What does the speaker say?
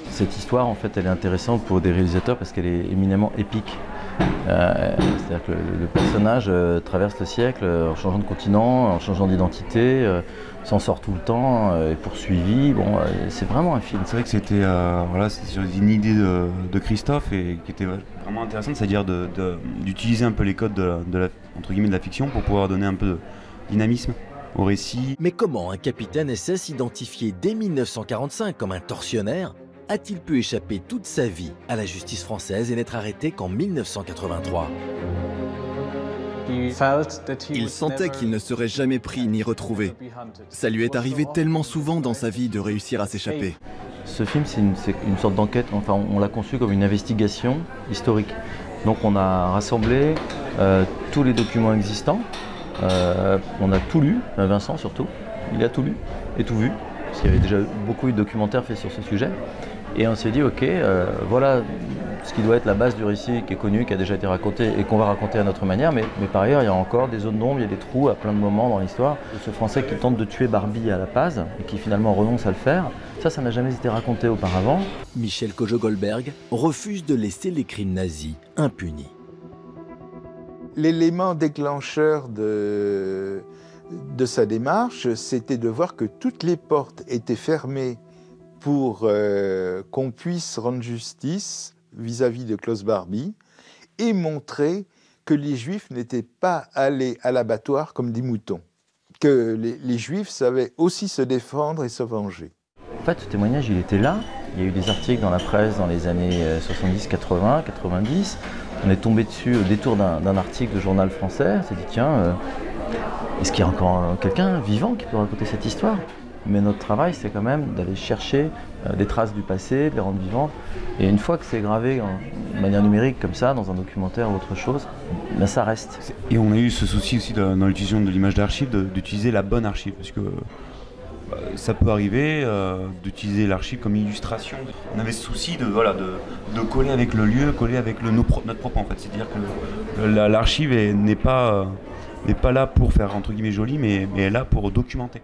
Cette histoire, en fait, elle est intéressante pour des réalisateurs parce qu'elle est éminemment épique. C'est-à-dire que le personnage traverse le siècle en changeant de continent, en changeant d'identité, s'en sort tout le temps, est poursuivi. Bon, c'est vraiment un film. C'est vrai que c'était voilà, une idée de Christophe et qui était vraiment intéressante, c'est-à-dire d'utiliser un peu les codes entre guillemets, de la fiction pour pouvoir donner un peu de dynamisme au récit. Mais comment un capitaine SS identifié dès 1945 comme un tortionnaire a-t-il pu échapper toute sa vie à la justice française et n'être arrêté qu'en 1983 ? Il sentait qu'il ne serait jamais pris ni retrouvé. Ça lui est arrivé tellement souvent dans sa vie de réussir à s'échapper. Ce film, c'est une sorte d'enquête, enfin on l'a conçu comme une investigation historique. Donc on a rassemblé tous les documents existants, on a tout lu, Vincent surtout, il a tout lu et tout vu, parce qu'il y avait déjà beaucoup de documentaires faits sur ce sujet. Et on s'est dit, ok, voilà ce qui doit être la base du récit qui est connu, qui a déjà été raconté et qu'on va raconter à notre manière. Mais par ailleurs, il y a encore des zones d'ombre, il y a des trous à plein de moments dans l'histoire. Ce Français qui tente de tuer Barbie à la Paz et qui finalement renonce à le faire, ça n'a jamais été raconté auparavant. Michel Kojo-Goldberg refuse de laisser les crimes nazis impunis. L'élément déclencheur de sa démarche, c'était de voir que toutes les portes étaient fermées pour qu'on puisse rendre justice vis-à-vis de Klaus Barbie et montrer que les Juifs n'étaient pas allés à l'abattoir comme des moutons, que les Juifs savaient aussi se défendre et se venger. En fait, ce témoignage, il était là. Il y a eu des articles dans la presse dans les années 70, 80, 90. On est tombé dessus au détour d'un article de journal français. On s'est dit, tiens, est-ce qu'il y a encore quelqu'un vivant qui peut raconter cette histoire ? Mais notre travail, c'est quand même d'aller chercher des traces du passé, de les rendre vivantes. Et une fois que c'est gravé de manière numérique comme ça, dans un documentaire ou autre chose, ben ça reste. Et on a eu ce souci aussi dans l'utilisation de l'image d'archive, d'utiliser la bonne archive. Parce que ça peut arriver d'utiliser l'archive comme illustration. On avait ce souci de coller avec le lieu, coller avec notre propre en fait. C'est-à-dire que l'archive n'est pas là pour faire entre guillemets joli, mais est là pour documenter.